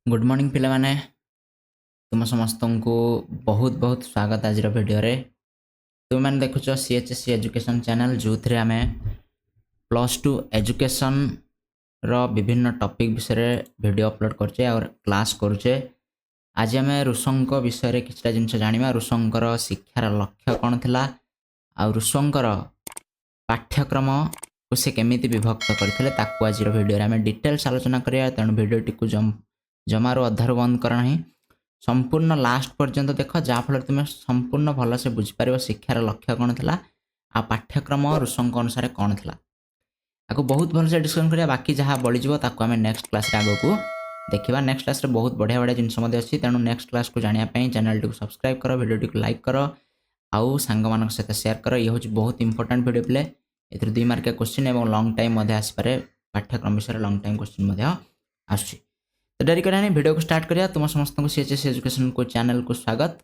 Good morning पिला माने तुम समस्त को बहुत बहुत स्वागत आज वीडियो रे तुम मैंने देखुच सीएचएससी एजुकेशन चैनल जो थे आम +2 एजुकेशन रो विभिन्न टॉपिक विषय वीडियो अपलोड करचे और क्लास करचे। आज आम ऋषंक विषय किछटा जिनस जानिबा ऋषंकर शिक्षार लक्ष्य कौन थिला आ ऋषंकर पाठ्यक्रम को से केमिति विभक्त करथिले ताकू आज वीडियो रे आम डिटेल्स आलोचना करिया। तेणु वीडियोटी को जमारू अधारू बंद करना ही संपूर्ण लास्ट पर्यंत देख जहाँफल तुम संपूर्ण भलसे बुझीपार शिक्षार लक्ष्य कौन था आ पाठ्यक्रम ऋषंक अनुसार कौन था आपको बहुत भलसे डिस्कसन करिया। बाकी जहाँ बळीजिवो ताकू आम नेक्स्ट क्लास आग को देखा। नेक्स्ट क्लास रे बहुत बढ़िया बढ़िया जिनस अच्छी तेणु नेक्स्ट क्लास को जानापी चैनल टी सब्सक्राइब कर वीडियो को लाइक कर आउ सांग मान सहित शेयर कर। ये हूँ बहुत इंपोर्टेंट वीडियो प्ले ए 2 मार्किया क्वेश्चन और लंग टाइम आसपे पाठ्यक्रम विषय लंग टाइम क्वेश्चन आस। तो डेरी करानी वीडियो को स्टार्ट करिया। तुम समस्त को सीएचएससी एजुकेशन को चैनल को स्वागत।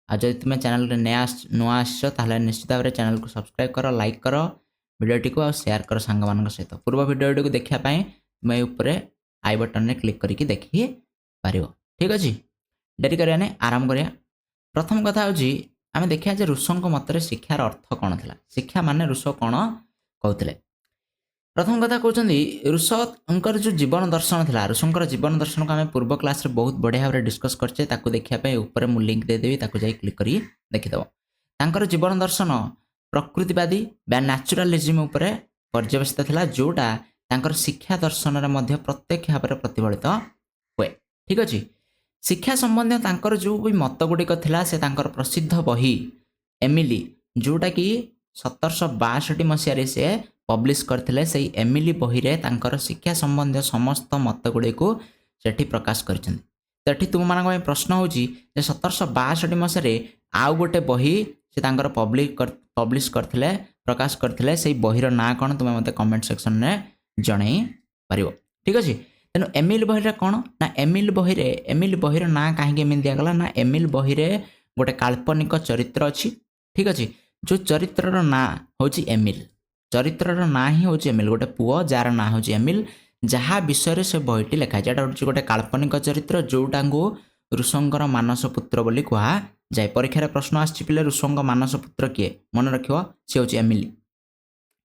आ जब तुम चैनल रे नुआ आसो ताहले निश्चित भाव में चैनल को सब्सक्राइब कर लाइक कर वीडियोटी को और शेयर कर सांग मान सहित। पूर्व वीडियोटी को देखापी तुम ऊपर आई बटन रे क्लिक करके देखी पार। ठीक अच्छे डेरी करानी आरंभ करिया। प्रथम कथा हूँ आम देखा ऋषंक मतरे शिक्षार अर्थ कौन था। शिक्षा माने ऋष कौन कहते। प्रथम कथा कहते ऋषंकर जो जीवन दर्शन था ऋषंकर जीवन दर्शन को आम पूर्व क्लास रे बहुत बढ़िया भाव डिस्कस करचे ताकू देखापी ऊपर मुझे लिंक देदेवी ताकू जाई क्लिक करी देखिदेव। तांकर जीवन दर्शन प्रकृतिवादी बा न्याचुरालिज्म उपर पर्यवेसित था जोटा तांकर शिक्षा दर्शन रे मध्य प्रत्यक्ष भाव में प्रतिफलित हुए। ठीक अच्छे शिक्षा संबंधी तांकर जो भी मत गुड़िक था से तांकर प्रसिद्ध बही एमिली जोटा कि 1762 मसीह से पब्लिश करथिले से एमिली बही रे तांकर शिक्षा संबंधी समस्त मत गुड़ी को सेठी प्रकाश करछन। तुम मान प्रश्न हूँ 1762 मसीह आउ गोटे बही से तांकर पब्लिश करथिले प्रकाश करथिले से बहीर ना कौन तुम मते कमेंट सेक्शन में जणई पारिबो। ठीक अच्छे तेणु एमिल बही कौन ना एमिल बहीर ना कहीं एमती दिगला ना एमिल बही गोटे काल्पनिक चरित्र अच्छी। ठीक अच्छे जो चरित्र ना हूँ एमिल चरित्र ना ही हूँ एमिल गोटे पुओ जार ना हूँ एमिल जहाँ विषय से बहीटी लिखाई जाए हूँ गोटे काल्पनिक चरित्र जोटा को ऋषंकर मानस पुत्र बोली कह जाए। परीक्षा प्रश्न आसपे ऋषंक मानस पुत्र किए मन रख सी हूँ एमिली।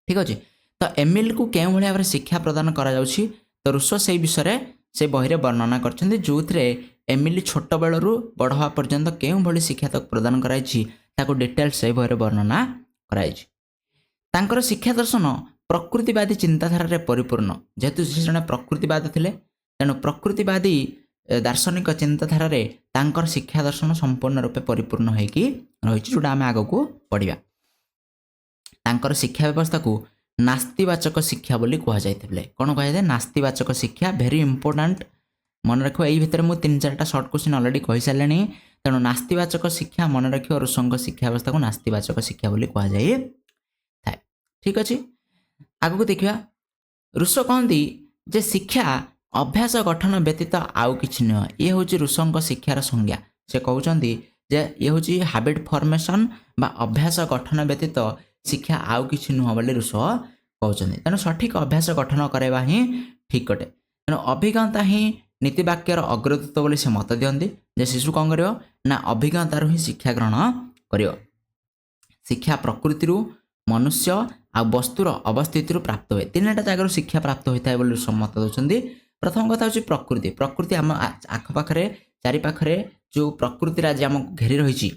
ठीक अच्छे तो एमिल को केउ भाई भाव शिक्षा प्रदान करा जाउछि तो ऋष से विषय से बही वर्णना करछन्ति जो थे एमिली छोट बेलू बड़ हवा पर्यंत केउ भली शिक्षा तक प्रदान कराई ताको डिटेल से बही वर्णना कराई। तांकर शिक्षा दर्शन प्रकृतिवादी चिंताधारा रे परिपूर्ण जेहेतु से जड़े प्रकृतिवादी थे तेणु प्रकृतिवादी दार्शनिक चिंताधारा रे तांकर शिक्षा दर्शन संपूर्ण रूपे परिपूर्ण होगी रही जोटा आम आग को पढ़ा। तांकर शिक्षा व्यवस्था को नास्तिवाचक शिक्षा बोली कह जाए। कौन कह जाए नास्तिवाचक शिक्षा भेरी इंपोर्टाट मन रख। यही भितर मुझे 3-4टा सर्ट क्वेश्चन अलरेडी कही सारे तेणु नास्तिवाचक शिक्षा मन रख ऋषंक शिक्षा व्यवस्था को नास्तिवाचक शिक्षा बोली कह जाए। ठीक अच्छे आगू देखा ऋष कहती जे शिक्षा अभ्यास गठन व्यतीत आउ कि नुह ये हूँ ऋषंक शिक्षार संज्ञा। से कहते जे ये हूँ हैबिट फॉर्मेशन बा अभ्यास गठन व्यतीत शिक्षा आउ कि नुह बोली ऋष कहते। तेणु सठिक अभ्यास गठन करवा ही ठीक कटे। तेणु अभिज्ञता ही नीतिवाक्यर अग्रदूत बोली से मत दियंती जे शिशु कौन कर ना अभिज्ञतार ही शिक्षा ग्रहण कर। शिक्षा प्रकृति मनुष्य आ वस्तुर अवस्थिति प्राप्त हुए 3टा जगह शिक्षा प्राप्त होता है बोली मत दौरान। प्रथम कथा हूँ प्रकृति प्रकृति आम आखपाखे चारिपाखे जो प्रकृति आज आम घेरी रही।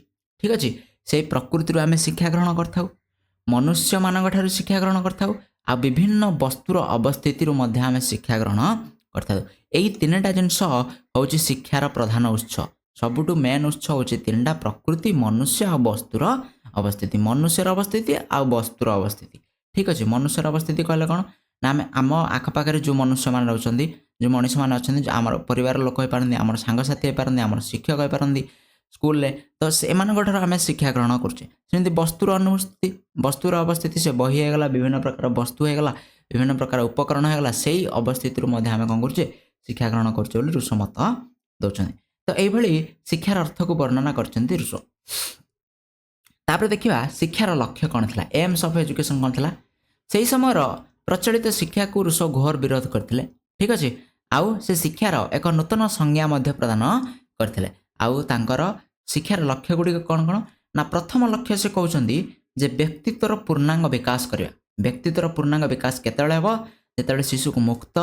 ठीक अच्छे से प्रकृति आम शिक्षा ग्रहण करता मनुष्य मान शिक्षा ग्रहण करता आ विभिन्न वस्तुर अवस्थिति आम शिक्षा ग्रहण करता। यही 3टा जिनस हूँ शिक्षार प्रधान उत्स सबुठु मेन उत्स हूँ 3टा प्रकृति मनुष्य आ वस्तुर अवस्थिति मनुष्यर अवस्थिति आ वस्तुर अवस्थिति। ठीक अच्छे मनुष्यर अवस्थिति कहले कौन ना आम आम आखपाखे जो मनुष्य मान रोचंदी जो मनीष मैंने अच्छा आम परिवार लोक हो पारती आम सांगसाथी हो पारती आम शिक्षक हो पारती स्कूल तो से आम शिक्षा ग्रहण करें। वस्तुर अनुभूति वस्तुर अवस्थिति से बही होगला विभिन्न प्रकार वस्तु होगला विभिन्न प्रकार उपकरण होगला से अवस्थिति आम कौन कर शिक्षा ग्रहण कर ऋष मत दौरान। तो यही शिक्षार अर्थ को वर्णना करछन्ति ऋष। तापर देखिबा शिक्षार लक्ष्य कौन था एम्स ऑफ एजुकेशन कौन था। से समय प्रचलित शिक्षा को ऋष घोर विरोध करते। ठीक अच्छे आउ से शिक्षार एक नूतन संज्ञा मध्य प्रदान करथिले आउ तांकर शिक्षार लक्ष्य गुडी कोन कोन ना प्रथम लक्ष्य से कहउचंदी जे व्यक्तित्वर पूर्णांग विकास करिया व्यक्तित्वर पूर्णांग विकास केतेले हेबो जेतेले शिशु को मुक्त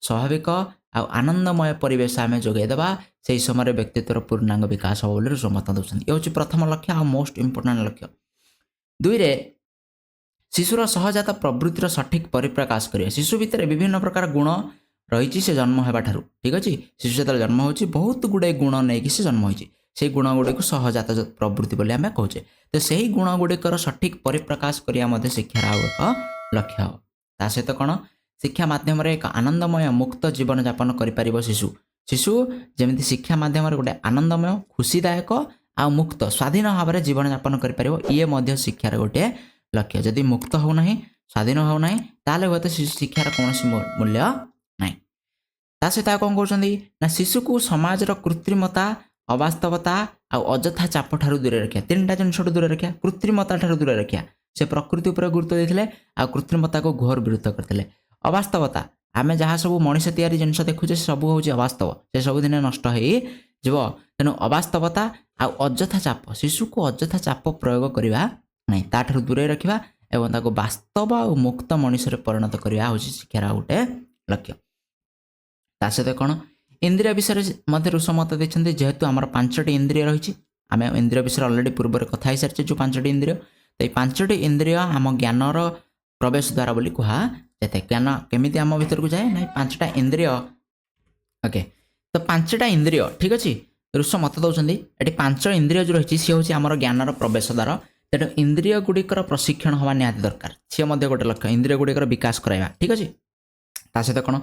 स्वाभाविक आउ आनंदमय परिवेश आमे जोगे देबा सेही समय व्यक्तित्वर पूर्णांग विकास हो बोली मत दउछंदी ये होची प्रथम लक्ष्य आ मोस्ट इंपोर्टेंट लक्ष्य दुई रे शिशुर सहजात प्रवृत्तिर सठिक परिप्रकाश करिया शिशु भितर विभिन्न प्रकार गुण रही से जन्म होगा ठारू ठीक अच्छे शिशु जो जन्म हो बहुत गुड़े गुण नहीं से जन्म होती से गुण गुड़ी को सहजात प्रवृत्ति बोली आम कहे तो से ही गुण गुड़िकर सठिक परिप्रकाश करिया शिक्षार आउ एक लक्ष्य हो ता सहित कौन शिक्षा माध्यम एक आनंदमय मुक्त जीवन यापन कर शिशु शिशु जमी शिक्षा माध्यम गोटे आनंदमय खुशीदायक आ मुक्त स्वाधीन भाव में जीवन यापन कर शिक्षार गोटे लक्ष्य जदि मुक्त होना स्वाधीन होना ताले हे तो शिशु शिक्षार कौन मूल्य ना ता सहित कौन कहते शिशु को समाज कृत्रिमता अवास्तवता आ अजथा चाप ठारू दूर रखा तीन टा जिन दूर रखा कृत्रिमता ठारू दूर रखा से प्रकृति उपर गुरुत्व देते आ कृत्रिमता को घोर विरोध करते अवास्तवता आम जहाँ सब मनीष तैयारी जिन देखुचे सब हूँ अवास्तव से सब दिन नष्ट हो तेणु अवास्तवता आ अजथा चाप शिशु को अजथा चाप प्रयोग करवा नहीं ताठू दूर रखा एवं ताको वास्तव और मुक्त मनीष परिणत करवा हूँ शिक्षार गोटे लक्ष्य ता सहित कौन इंद्रिय विषय ऋष मत देते जेहेतु आम 5टी इंद्रिय रही आम इंद्रिय विषय अलरेडी पूर्व कथा ही सारी जो 5टी इंद्रिय तो ये 5टी इंद्रिय आम ज्ञानर प्रवेश द्वारा बोली कहा जाए ज्ञान केमी आम भर को जाए ना 5टा इंद्रिय ओके तो 5टा इंद्रिय ठीक अच्छे ऋष मत दौरान ये 5 इंद्रिय जो रही सी हूँ आम ज्ञानर प्रवेश द्वार तेणु इंद्रिय गुड़िकर प्रशिक्षण हवा निहाती दरकार सी गोटे लक्ष्य इंद्रिय गुड़िकर विकास कराइबा ठीक अच्छे ता सहित कौन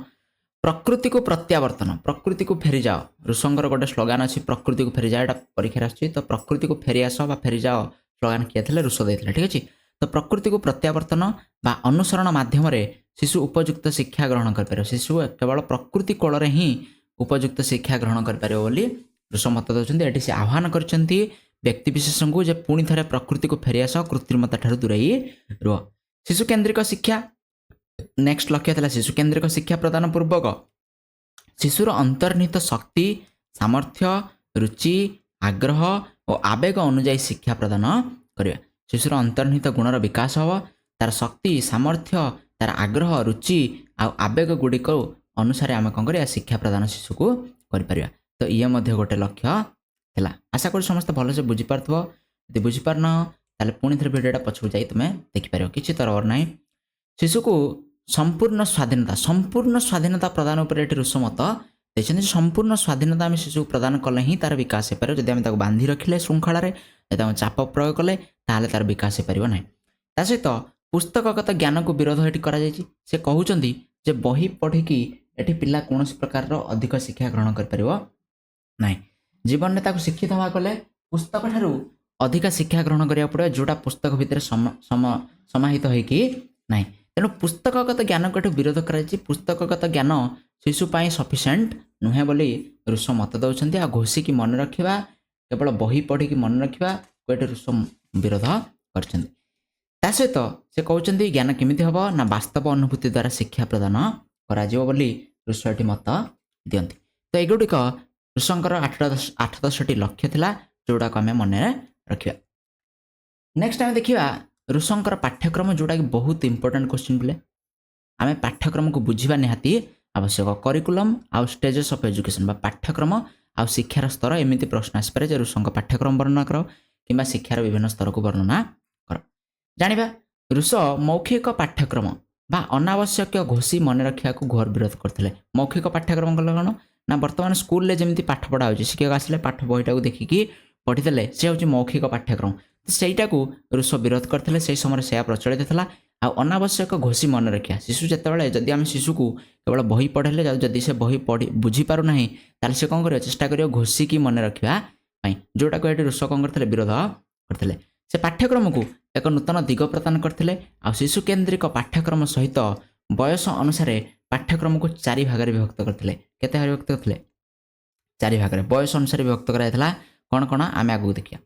प्रकृति को प्रत्यावर्तन प्रकृति को फेरी जाओ ऋषंकर गोटे स्लोगान अच्छी प्रकृति को फेरी जाओ यहाँ परीक्षा आस तो प्रकृति को फेरी आस फेरी जाओ स्लोगान किए थे ऋष देते ठीक अच्छे तो प्रकृति को प्रत्यावर्तन बा अनुसरण माध्यम शिशु उपयुक्त शिक्षा ग्रहण कर शिशु केवल प्रकृति कोल ही उपयुक्त शिक्षा ग्रहण कर ऋष मत देते ये से आह्वान कर व्यक्तिशेष को जे पुणी थे प्रकृति को फेरी आस कृत्रिमता ठार दूरे रुह शिशु केन्द्रिक शिक्षा नेक्स्ट लक्ष्य था शिशु केन्द्रिक शिक्षा प्रदान पूर्वक शिशुर अंतर्निहित शक्ति सामर्थ्य रुचि आग्रह और आवेग अनुजाई शिक्षा प्रदान करवा शिशुर अंतर्निहित गुणर विकास हो तार शक्ति सामर्थ्य तार आग्रह रुचि आवेग गुड़िक अनुसार आम कौन कर शिक्षा प्रदान शिशु को कर तो ये गोटे लक्ष्य है आशा करी समस्त भलसे बुझीपार यदि बुझीपारन ताले पुणी थे भिडियोटा पछकू जाई तुम देखिपार किसी तरह ना शिशु को संपूर्ण स्वाधीनता प्रदान उपर ऋष मत देखते संपूर्ण स्वाधीनता आम शिशु प्रदान कले ही तार विकास हो पारे जब आम बांधि रखिले श्रृंखलार जब चाप प्रयोग कले ताले तार विकास हो पार ना ता सहित पुस्तकगत ज्ञान को विरोध ये से कहते जे बही पढ़िकी एटी पिला कौन प्रकार अधिक शिक्षा ग्रहण कर ना जीवन में शिक्षित हवा कले पुस्तक ठारू अधिक शिक्षा ग्रहण करा पड़े जोटा पुस्तक भितर समाहित होगी ना तेणु पुस्तकगत ज्ञान को विरोध कर पुस्तकगत ज्ञान शिशुपाई सफिसीयंट नुहे बोली ऋष मत दौरान आ घोषिकी मन रखा केवल बही पढ़ी मन रखा ये ऋष विरोध कर सहित से कहते ज्ञान केमिति हम ना वास्तव अनुभूति द्वारा शिक्षा प्रदान कर ऋष ये मत दियंती तो एगुड़िक ऋषंकर 8-10टी लक्ष्य थिला जोड़ाक आम मन रखा नेक्स्ट आम देखा ऋषंकर पाठ्यक्रम जोटा कि बहुत इंपोर्टेंट क्वेश्चन बोले आम पाठ्यक्रम को बुझा निहाती आवश्यक करिकुलम आउ स्टेजेस ऑफ एजुकेशन बा पाठ्यक्रम आउ शिक्षार स्तर एमती प्रश्न आसपे जे ऋषंक पाठ्यक्रम वर्णना कर कि शिक्षार विभिन्न स्तर को वर्णना कर जानिबा ऋष मौखिक पाठ्यक्रम बा अनावश्यक घोषी मन रखा को घोर विरोध करते मौखिक पाठ्यक्रम कले कौन ना बर्तमान स्कूल रे जमी पाठ पढ़ा हो शिक्षक आसिले पाठ बहीटा को देखिकी पढ़ीदे से हूँ मौखिक पाठ्यक्रम तो सहीटा को ऋष विरोध करते से समय से प्रचलित था आ अनावश्यक घोषी मन रखा शिशु जिते जदि आम शिशु को केवल बही पढ़ेले जदि से बही पढ़ी बुझीपार ना ताल से कौन कर चेष्टा कर घोषिकी मन रखापी जोटा को ये ऋष कौन करते विरोध करते से पाठ्यक्रम को एक नूतन दिग प्रदान करते आ शिशु केन्द्रिक पाठ्यक्रम सहित बयस अनुसार पाठ्यक्रम को 4 भाग में विभक्त करते केते भाग विभक्त करते 4 भाग में बयस अनुसार विभक्त कराइला कौन कौन आम आगू देखिए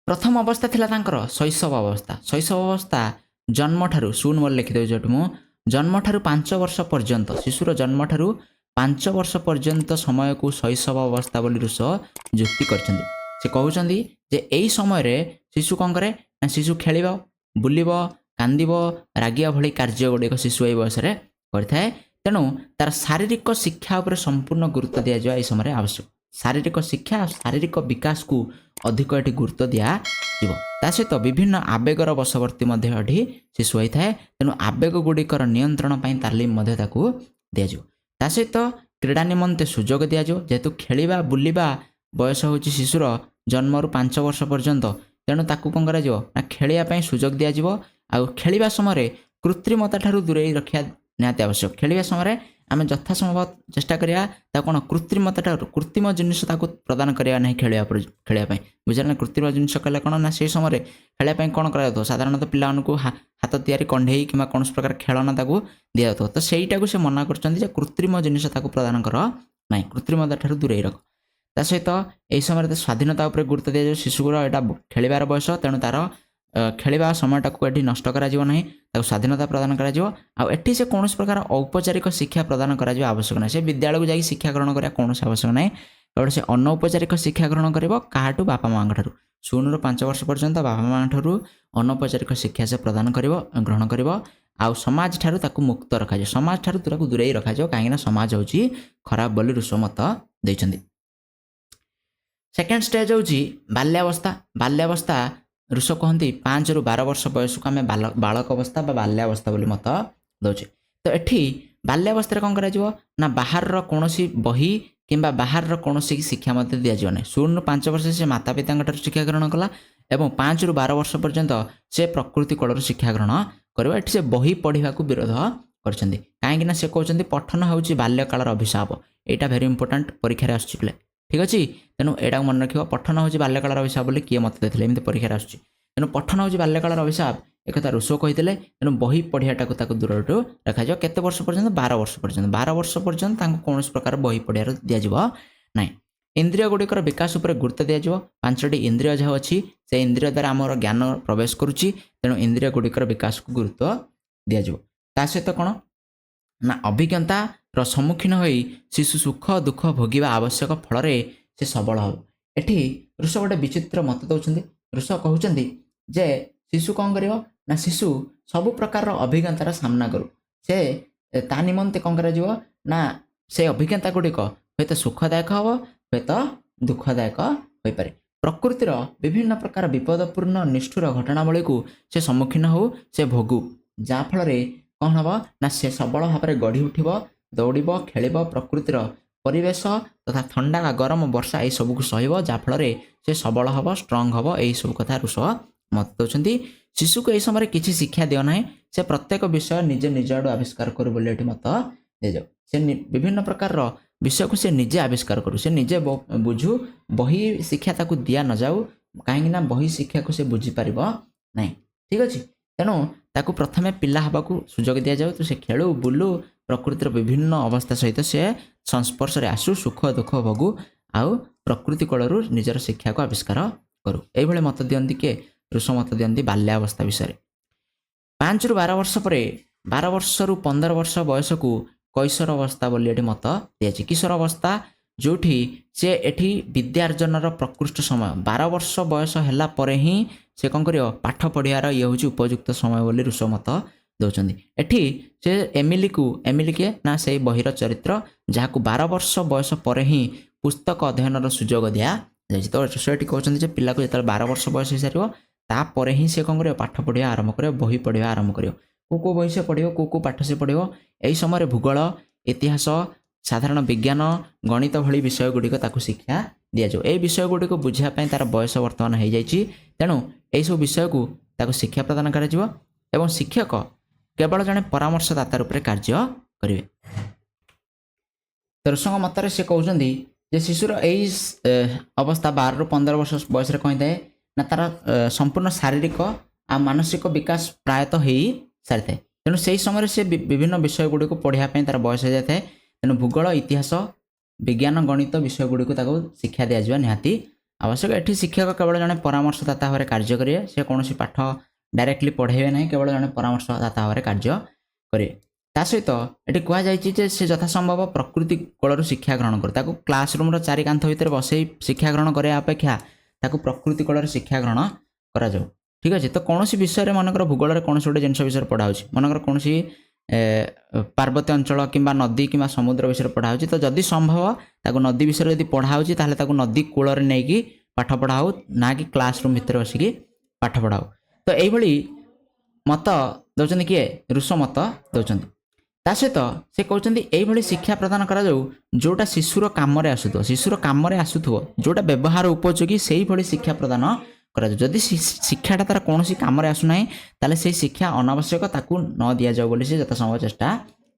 प्रथम अवस्था थिला तांकर शैशव अवस्था जन्म ठारू सुन बोल लिखिदेव जो जन्म ठारू 5 वर्ष पर्यंत शिशुर जन्म ठारू 5 वर्ष पर्यंत समय को शैशव अवस्था बोली ऋष जुक्ति करछन्ती से कहउछन्ती जे एई समय रे शिशु कौन करे ना शिशु खेलिबो बुलिबो कांदिबो रागिया भली कार्य गुड़िक शिशु ए बयस रे करथाए तेणु तार शारीरिक शिक्षा उपर संपूर्ण गुरुत्व दिया जाय ए समय आवश्यक शारीरिक शिक्षा शारीरिक विकास को अधिक एटी गुरुत्व दिया जीव ता सहित विभिन्न आवेगर बशवर्ती मध्य एटी शिशु होता है तेणु आवेग गुड़िकर नियंत्रण पाई तालीम मध्य ताकू दिया जाय ता सहित क्रीड़ा निमंते सुजोग दिया जाय जेहेतु खेलिबा बुलिबा बयस होची शिशुर जन्म रु 5 वर्ष पर्यंत तेणु ताकू कौन करा जाय ना खेलिया पाई सुजोग दिया जाय आ खेलिबा समय कृत्रिमता ठारू दूरेई रखिया निहाती आवश्यक खेलिया समय आम यथा संभव चेष्टा करिया ता कोन कृत्रिमता कृत्रिम जिनिस ताकू प्रदान करिया नहीं खेलिया बुझल कृत्रिम जिनिस कहले कोन ना से समय खेलिया कोन करा जातो साधारणतः पिला को हाथ तैयारी कंढेई किंवा कौन प्रकार खेलना ताकू दिया जातो तो सेईटा को से मना करछन्ती जे कृत्रिम जिनिस ताकू प्रदान कर नहीं कृत्रिमता ठारू दूरेई रख ता सहित एई समय स्वाधीनता उपर गुरुत्व दिया जाय शिशुर एटा खेलिबार बयस तेणु तार खेलिबा समयटा को एठी नष्ट करा जीव नहीं ताकू स्वाधीनता प्रदान करा जीव आ एठी से कौन प्रकार औपचारिक शिक्षा प्रदान करा जीव आवश्यक नहीं से विद्यालय को जाई शिक्षा ग्रहण करिया कौन आवश्यक नहीं केवल से अनौपचारिक शिक्षा ग्रहण करिवो काहाटू बापा मां ठारू 0 ରୁ 5 वर्ष पर्यंत बापा मां ठारू अनौपचारिक शिक्षा से प्रदान करिवो ग्रहण करिवो आ समाज ठारू ताकू मुक्त रखा जाय समाज ठारू ताकू दूरेई रखा जाय काहेकि ना समाज होची खराब बोली ऋष मत दैछन्ती सेकेंड स्टेज होची बाल्यावस्था ऋष कहती 5 ରୁ 12 वर्ष बयस को आम बालक अवस्था बाल्यावस्था बोली मत दौचे तो एठी बाल्यावस्था कौन करा ना बाहर कौन बही किंबा बाहर कौन शिक्षा मत दि जाए ना 0 ରୁ 5 वर्ष से माता पिता शिक्षा ग्रहण कला एवं 5 ରୁ 12 वर्ष पर्यंत से प्रकृति कूल शिक्षा ग्रहण करवा एठी से बही पढ़ा विरोध करछन्ती काहेकि से कहते पठन होची बाल्यकालर अभिशाप एटा भेरी इंपोर्टेंट परीक्षा आसुची पिले ठीक अच्छे तेणु यहाँ मन रख पठन होची बाल्यकालर अभिशाप बोली किए मत देते एमती परीक्षा आसुची तेणु पठन होची बाल्यकालर अभिशाप एक ऋष कही तेणु बही पढ़ियाटा दूर रखा जाए केते वर्ष पर्यंत 12 वर्ष पर्यंत 12 वर्ष पर्यंत कौन प्रकार बही पढ़ियार दिज्व ना इंद्रिय गुड़िकर विकास उपर गुरुत्व दिज्व 5टी इंद्रिय जहाँ अच्छी से इंद्रिय द्वारा आमर ज्ञान प्रवेश करुच्ची तेणु इंद्रिय गुड़िकर विकास को गुरुत्व दिज्व ता सहित कौन ना अभिज्ञतार सम्मुखीन हो शिशु सुख दुख भोगिबा आवश्यक फल से सबल हो एठी ऋष गोटे विचित्र मत दौरान ऋष कहते जे शिशु कौन कर ना शिशु सबु प्रकार अभिज्ञतार सामना करू से ता निमंते कौन कर ना से अभिज्ञता गुड़िक हूँ सुखदायक हम हूँ दुखदायक हो पारे प्रकृतिर विभिन्न प्रकार विपदपूर्ण निष्ठुर घटनावली को से सम्मुखीन हो से भोगु जाफल कौन हम ना से सबल भाव में गढ़ी उठब दौड़ खेल प्रकृतिर परिवेश तथा ठंडा गरम वर्षा यही सबको सहब जाफल से सबल हम स्ट्रंग हम यही सब कथा ऋष मत दौरान शिशु को यह समय किसी शिक्षा दियो ना से प्रत्येक विषय निजे निज आड़ आविष्कार करू बोली मत दि जाऊ से विभिन्न प्रकार विषय को से निजे आविष्कार करू से निजे बुझू बही शिक्षा ताकू दिया न जाऊ कहीं बही शिक्षा को से बुझीपार ना ठीक अच्छे तेणु ताकू प्रथमे पिला हवा को सुजोग दि जाऊ तो से खेलु बुलू प्रकृतिर विभिन्न अवस्था सहित से संस्पर्श रे आसु सुख दुख भोगु आउ प्रकृति कूलू निजर शिक्षा को आविष्कार करू ये मत दियंती किए ऋष मत दियंती बाल्यावस्था विषय 5 ରୁ 12 वर्ष पर 12 वर्ष ରୁ 15 वर्ष बयस को कैशोर अवस्था बोली ये मत दिया किशोर अवस्था जोठी से एठी विद्यार्जनर प्रकृष्ट समय 12 वर्ष बयस हैला परे ही से कौन कर पाठ पढ़ियार ये हूँ उपयुक्त समय बोली ऋष मत दौरान एठी से एमिली किए ना से बहिर चरित्र जहाँ को 12 वर्ष बयस पर ही पुस्तक अध्ययन सुजोग दिया जाए तो से कहते पिला को जो 12 वर्ष बयस हो सार तापर ही से कौन कर पाठ पढ़िया आरंभ कर बही पढ़िया आरंभ कर को बही से पढ़ो को पाठ से पढ़ो यही समय भूगोल इतिहास साधारण विज्ञान गणित भली विषय गुड़िक शिक्षा दि जाऊ ये विषय गुड़िक बुझापी तार बयस बर्तमान हो जाए तेणु यही सब विषय को शिक्षा प्रदान कर शिक्षक केवल जड़े परामर्शदाता रूप में कार्य करेंगे तो ऋषि मतरे से कहते जे शिशुर यही अवस्था 12 ରୁ 15 वर्ष बयस कही थाए ना तार संपूर्ण शारीरिक आ मानसिक विकास प्रायतः हो सारी थाए तेणु से समय से विभिन्न विषय गुड़िक पढ़ापी तार बयस हो जाए तेणु भूगोल इतिहास विज्ञान गणित विषय गुड़िक शिक्षा दि जाए निहाती आवश्यक एठी शिक्षक केवल जड़े परामर्शदाता भाव कार्य करेंगे से कौन पाठ डायरेक्टली पढ़ेबे ना केवल जड़े परामर्शदाता भाव कार्य करेंगे ତା ସହିତ ଏଠି କୁହାଯାଇଛି ଯେ ସେ ଯଥାସମ୍ଭବ ପ୍ରକୃତି କୋଳରୁ ଶିକ୍ଷା ଗ୍ରହଣ କରୁ ତାକୁ କ୍ଲାସରୁମ୍ର ଚାରି କାନ୍ଥ ଭିତରେ ବସେଇ ଶିକ୍ଷା ଗ୍ରହଣ କରିବା ଅପେକ୍ଷା ତାକୁ ପ୍ରକୃତି କୋଳରେ ଶିକ୍ଷା ଗ୍ରହଣ କରାଯାଉ ଠିକ୍ ଅଛି। ତ କୌଣସି ବିଷୟରେ ମନେକର ଭୂଗୋଳରେ କୌଣସି ଗୋଟେ ଜିନିଷ ବିଷୟରେ ପଢ଼ା ହେଉଛି ମନେକର କୌଣସି ପାର୍ବତ୍ୟ ଅଞ୍ଚଳ କିମ୍ବା ନଦୀ କିମ୍ବା ସମୁଦ୍ର ବିଷୟରେ ପଢ଼ା ହେଉଛି ତ ଯଦି ସମ୍ଭବ ତାକୁ ନଦୀ ବିଷୟରେ ଯଦି ପଢ଼ା ହେଉଛି ତାହେଲେ ତାକୁ ନଦୀ କୂଳରେ ନେଇକି ପାଠ ପଢ଼ା ହେଉ ନା କି କ୍ଲାସରୁମ୍ ଭିତରେ ବସିକି ପାଠ ପଢ଼ା ହେଉ। ତ ଏଇଭଳି ମତ ଦେଉଛନ୍ତି କିଏ ରୁଷୋ ମତ ଦେଉଛନ୍ତି। ତା ସହିତ ସେ କହୁଛନ୍ତି ଏଇଭଳି ଶିକ୍ଷା ପ୍ରଦାନ କରାଯାଉ ଯେଉଁଟା ଶିଶୁର କାମରେ ଆସୁଥିବ ଯେଉଁଟା ବ୍ୟବହାର ଉପଯୋଗୀ ସେଇଭଳି ଶିକ୍ଷା ପ୍ରଦାନ କରାଯାଉ। ଯଦି ଶିକ୍ଷାଟା ତାର କୌଣସି କାମରେ ଆସୁନାହିଁ ତାହେଲେ ସେଇ ଶିକ୍ଷା ଅନାବଶ୍ୟକ ତାକୁ ନ ଦିଆଯାଉ ବୋଲି ସେ ଯଥାସମ୍ଭବ ଚେଷ୍ଟା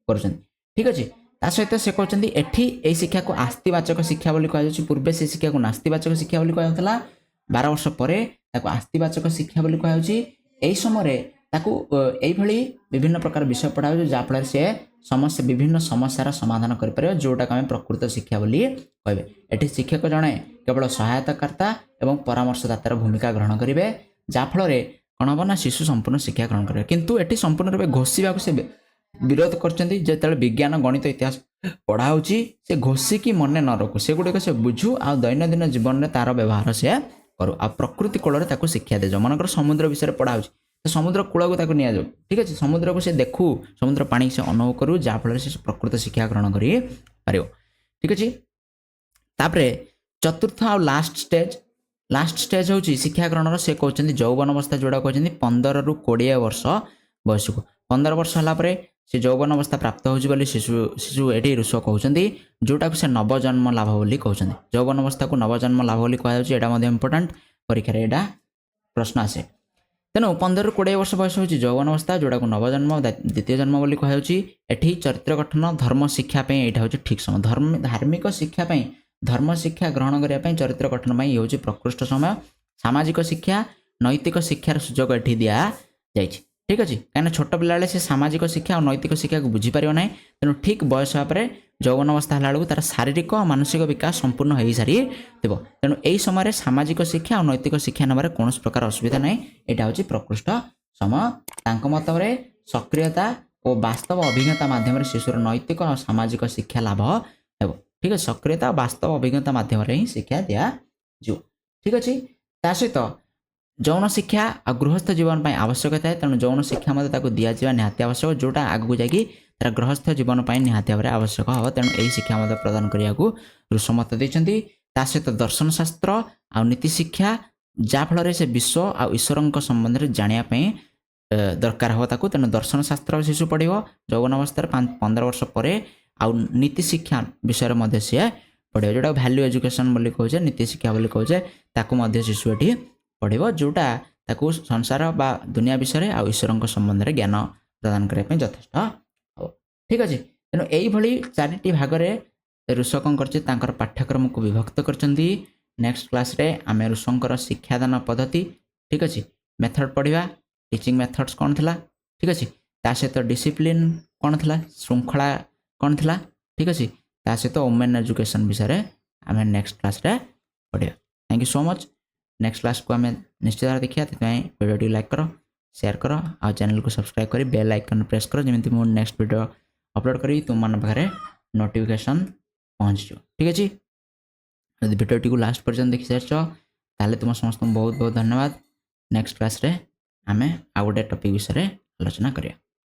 କରୁଛନ୍ତି ଠିକ୍ ଅଛି। ତା ସହିତ ସେ କହୁଛନ୍ତି ଏଠି ଏଇ ଶିକ୍ଷାକୁ ଆସ୍ତିବାଚକ ଶିକ୍ଷା ବୋଲି କୁହାଯାଉଛି। ପୂର୍ବେ ସେ ଶିକ୍ଷାକୁ ନାସ୍ତିବାଚକ ଶିକ୍ଷା ବୋଲି କୁହାଯାଉଥିଲା 12 ବର୍ଷ ପରେ ତାକୁ ଆସ୍ତିବାଚକ ଶିକ୍ଷା ବୋଲି କୁହାଯାଉଛି। ଏହି ସମୟରେ ତାକୁ ଏଇଭଳି ବିଭିନ୍ନ ପ୍ରକାର ବିଷୟ ପଢ଼ା ହେଉଛି ଯାହାଫଳରେ ସେ ବିଭିନ୍ନ ସମସ୍ୟାର ସମାଧାନ କରିପାରିବ ଯେଉଁଟାକୁ ଆମେ ପ୍ରକୃତ ଶିକ୍ଷା ବୋଲି କହିବେ। ଏଠି ଶିକ୍ଷକ ଜଣେ କେବଳ ସହାୟତାକର୍ତ୍ତା ଏବଂ ପରାମର୍ଶଦାତାର ଭୂମିକା ଗ୍ରହଣ କରିବେ ଯାହାଫଳରେ କ'ଣ ହେବ ନା ଶିଶୁ ସମ୍ପୂର୍ଣ୍ଣ ଶିକ୍ଷା ଗ୍ରହଣ କରିବେ। କିନ୍ତୁ ଏଠି ସମ୍ପୂର୍ଣ୍ଣ ରୂପେ ଘୋଷିବାକୁ ସେ ବିରୋଧ କରିଛନ୍ତି। ଯେତେବେଳେ ବିଜ୍ଞାନ ଗଣିତ ଇତିହାସ ପଢ଼ା ହେଉଛି ସେ ଘୋଷିକି ମନେ ନ ରଖୁ ସେଗୁଡ଼ିକ ସେ ବୁଝୁ ଆଉ ଦୈନନ୍ଦିନ ଜୀବନରେ ତାର ବ୍ୟବହାର ସେ କରୁ ଆଉ ପ୍ରକୃତି କୋଳରେ ତାକୁ ଶିକ୍ଷା ଦିଆଯାଉ। ମନେକର ସମୁଦ୍ର ବିଷୟରେ ପଢ଼ା ହେଉଛି ସମୁଦ୍ର କୂଳକୁ ତାକୁ ନିଆଯାଉ ଠିକ୍ ଅଛି। ସମୁଦ୍ରକୁ ସେ ଦେଖୁ ସମୁଦ୍ର ପାଣିକୁ ସେ ଅନୁଭବ କରୁ ଯାହାଫଳରେ ସେ ପ୍ରକୃତ ଶିକ୍ଷା ଗ୍ରହଣ କରିପାରିବ ଠିକ୍ ଅଛି। ତାପରେ ଚତୁର୍ଥ ଆଉ ଲାଷ୍ଟ ଷ୍ଟେଜ୍ ହେଉଛି ଶିକ୍ଷା ଗ୍ରହଣର ସେ କହୁଛନ୍ତି ଯୌବନ ଅବସ୍ଥା ଯେଉଁଟା କହୁଛନ୍ତି 15ରୁ 20 ବର୍ଷ ବୟସକୁ 15 ବର୍ଷ ହେଲା ପରେ ସେ ଯୌବନ ଅବସ୍ଥା ପ୍ରାପ୍ତ ହେଉଛି ବୋଲି ଶିଶୁ ଏଠି ରୁଷୋ କହୁଛନ୍ତି ଯେଉଁଟାକୁ ସେ ନବଜନ୍ମ ଲାଭ ବୋଲି କହୁଛନ୍ତି। ଯୌବନ ଅବସ୍ଥାକୁ ନବଜନ୍ମ ଲାଭ ବୋଲି କୁହାଯାଉଛି। ଏଇଟା ମଧ୍ୟ ଇମ୍ପୋର୍ଟାଣ୍ଟ ପରୀକ୍ଷାରେ ଏଇଟା ପ୍ରଶ୍ନ ଆସେ। ତେଣୁ 15ରୁ 20 ବର୍ଷ ବୟସ ହେଉଛି ଯୌବନ ଅବସ୍ଥା ଯେଉଁଟାକୁ ନବଜନ୍ମ ଦ୍ୱିତୀୟ ଜନ୍ମ ବୋଲି କୁହାଯାଉଛି। ଏଠି ଚରିତ୍ର ଗଠନ ଧର୍ମ ଶିକ୍ଷା ପାଇଁ ଏଇଟା ହେଉଛି ଠିକ୍ ସମୟ। ଧାର୍ମିକ ଶିକ୍ଷା ପାଇଁ ଧର୍ମ ଶିକ୍ଷା ଗ୍ରହଣ କରିବା ପାଇଁ ଚରିତ୍ର ଗଠନ ପାଇଁ ହେଉଛି ପ୍ରକୃଷ୍ଟ ସମୟ। ସାମାଜିକ ଶିକ୍ଷା ନୈତିକ ଶିକ୍ଷାର ସୁଯୋଗ ଏଠି ଦିଆଯାଇଛି ଠିକ୍ ଅଛି। କାହିଁକିନା ଛୋଟ ପିଲାବେଳେ ସେ ସାମାଜିକ ଶିକ୍ଷା ଆଉ ନୈତିକ ଶିକ୍ଷାକୁ ବୁଝିପାରିବ ନାହିଁ। ତେଣୁ ଠିକ୍ ବୟସ ଭାବରେ ଯୌବନ ଅବସ୍ଥା ହେଲା ବେଳକୁ ତାର ଶାରୀରିକ ଆଉ ମାନସିକ ବିକାଶ ସମ୍ପୂର୍ଣ୍ଣ ହୋଇସାରିଥିବ। ତେଣୁ ଏହି ସମୟରେ ସାମାଜିକ ଶିକ୍ଷା ଆଉ ନୈତିକ ଶିକ୍ଷା ନେବାରେ କୌଣସି ପ୍ରକାର ଅସୁବିଧା ନାହିଁ। ଏଇଟା ହେଉଛି ପ୍ରକୃଷ୍ଟ ସମୟ। ତାଙ୍କ ମତରେ ସକ୍ରିୟତା ଓ ବାସ୍ତବ ଅଭିଜ୍ଞତା ମାଧ୍ୟମରେ ଶିଶୁର ନୈତିକ ଆଉ ସାମାଜିକ ଶିକ୍ଷା ଲାଭ ହେବ ଠିକ୍ ଅଛି। ସକ୍ରିୟତା ଆଉ ବାସ୍ତବ ଅଭିଜ୍ଞତା ମାଧ୍ୟମରେ ହିଁ ଶିକ୍ଷା ଦିଆଯିବ ଠିକ୍ ଅଛି। ତା ସହିତ ଯୌନ ଶିକ୍ଷା ଆଉ ଗୃହସ୍ଥ ଜୀବନ ପାଇଁ ଆବଶ୍ୟକ ଥାଏ। ତେଣୁ ଯୌନ ଶିକ୍ଷା ମଧ୍ୟ ତାକୁ ଦିଆଯିବା ନିହାତି ଆବଶ୍ୟକ ଯେଉଁଟା ଆଗକୁ ଯାଇକି ତାର ଗୃହସ୍ଥ ଜୀବନ ପାଇଁ ନିହାତି ଭାବରେ ଆବଶ୍ୟକ ହେବ। ତେଣୁ ଏହି ଶିକ୍ଷା ମଧ୍ୟ ପ୍ରଦାନ କରିବାକୁ ରୁଷୋ ମତ ଦେଇଛନ୍ତି। ତା ସହିତ ଦର୍ଶନ ଶାସ୍ତ୍ର ଆଉ ନୀତି ଶିକ୍ଷା ଯାହାଫଳରେ ସେ ବିଶ୍ୱ ଆଉ ଈଶ୍ୱରଙ୍କ ସମ୍ବନ୍ଧରେ ଜାଣିବା ପାଇଁ ଦରକାର ହେବ ତାକୁ। ତେଣୁ ଦର୍ଶନ ଶାସ୍ତ୍ର ଶିଶୁ ପଢ଼ିବ ଯୌବନ ଅବସ୍ଥାରେ 15 ବର୍ଷ ପରେ ଆଉ ନୀତି ଶିକ୍ଷା ବିଷୟରେ ମଧ୍ୟ ସିଏ ପଢ଼ିବ ଯେଉଁଟା ଭ୍ୟାଲ୍ୟୁ ଏଜୁକେସନ୍ ବୋଲି କହୁଛେ ନୀତି ଶିକ୍ଷା ବୋଲି କହୁଛେ ତାକୁ ମଧ୍ୟ ଶିଶୁ ଏଠି ପଢ଼ିବ ଯେଉଁଟା ତାକୁ ସଂସାର ବା ଦୁନିଆ ବିଷୟରେ ଆଉ ଈଶ୍ୱରଙ୍କ ସମ୍ବନ୍ଧରେ ଜ୍ଞାନ ପ୍ରଦାନ କରିବା ପାଇଁ ଯଥେଷ୍ଟ ହେବ ଠିକ୍ ଅଛି। ତେଣୁ ଏଇଭଳି 4ଟି ଭାଗରେ ରୁଷୋ କ'ଣ କରିଛି ତାଙ୍କର ପାଠ୍ୟକ୍ରମକୁ ବିଭକ୍ତ କରିଛନ୍ତି। ନେକ୍ସଟ କ୍ଲାସ୍ରେ ଆମେ ରୁଷୋଙ୍କର ଶିକ୍ଷାଦାନ ପଦ୍ଧତି ଠିକ୍ ଅଛି ମେଥଡ଼ ପଢ଼ିବା। ଟିଚିଂ ମେଥଡ୍ସ କ'ଣ ଥିଲା ଠିକ୍ ଅଛି। ତା ସହିତ ଡିସିପ୍ଲିନ୍ କ'ଣ ଥିଲା ଶୃଙ୍ଖଳା କ'ଣ ଥିଲା ଠିକ୍ ଅଛି। ତା ସହିତ ଓମେନ୍ ଏଜୁକେସନ୍ ବିଷୟରେ ଆମେ ନେକ୍ସଟ କ୍ଲାସ୍ରେ ପଢ଼ିବା। Thank you so much. Next କ୍ଲାସ୍କୁ ଆମେ ନିଶ୍ଚିତ ଭାବରେ ଦେଖିବା। ସେଥିପାଇଁ ଭିଡ଼ିଓଟି ଲାଇକ୍ କର ସେୟାର କର ଆଉ ଚ୍ୟାନେଲକୁ ସବସ୍କ୍ରାଇବ୍ କରି ବେଲ୍ ଆଇକନ୍ ପ୍ରେସ୍ କର ଯେମିତି ମୁଁ ନେକ୍ସଟ ଭିଡ଼ିଓ ଅପଲୋଡ଼ କରିବି ତୁମମାନଙ୍କ ପାଖରେ ନୋଟିଫିକେସନ୍ ପହଞ୍ଚିଯିବ ଠିକ୍ ଅଛି। ଯଦି ଭିଡ଼ିଓଟିକୁ ଲାଷ୍ଟ ପର୍ଯ୍ୟନ୍ତ ଦେଖିସାରିଛ ତାହେଲେ ତୁମ ସମସ୍ତଙ୍କୁ ବହୁତ ବହୁତ ଧନ୍ୟବାଦ। ନେକ୍ସଟ କ୍ଲାସ୍ରେ ଆମେ ଆଉ ଗୋଟେ ଟପିକ୍ ବିଷୟରେ ଆଲୋଚନା କରିବା।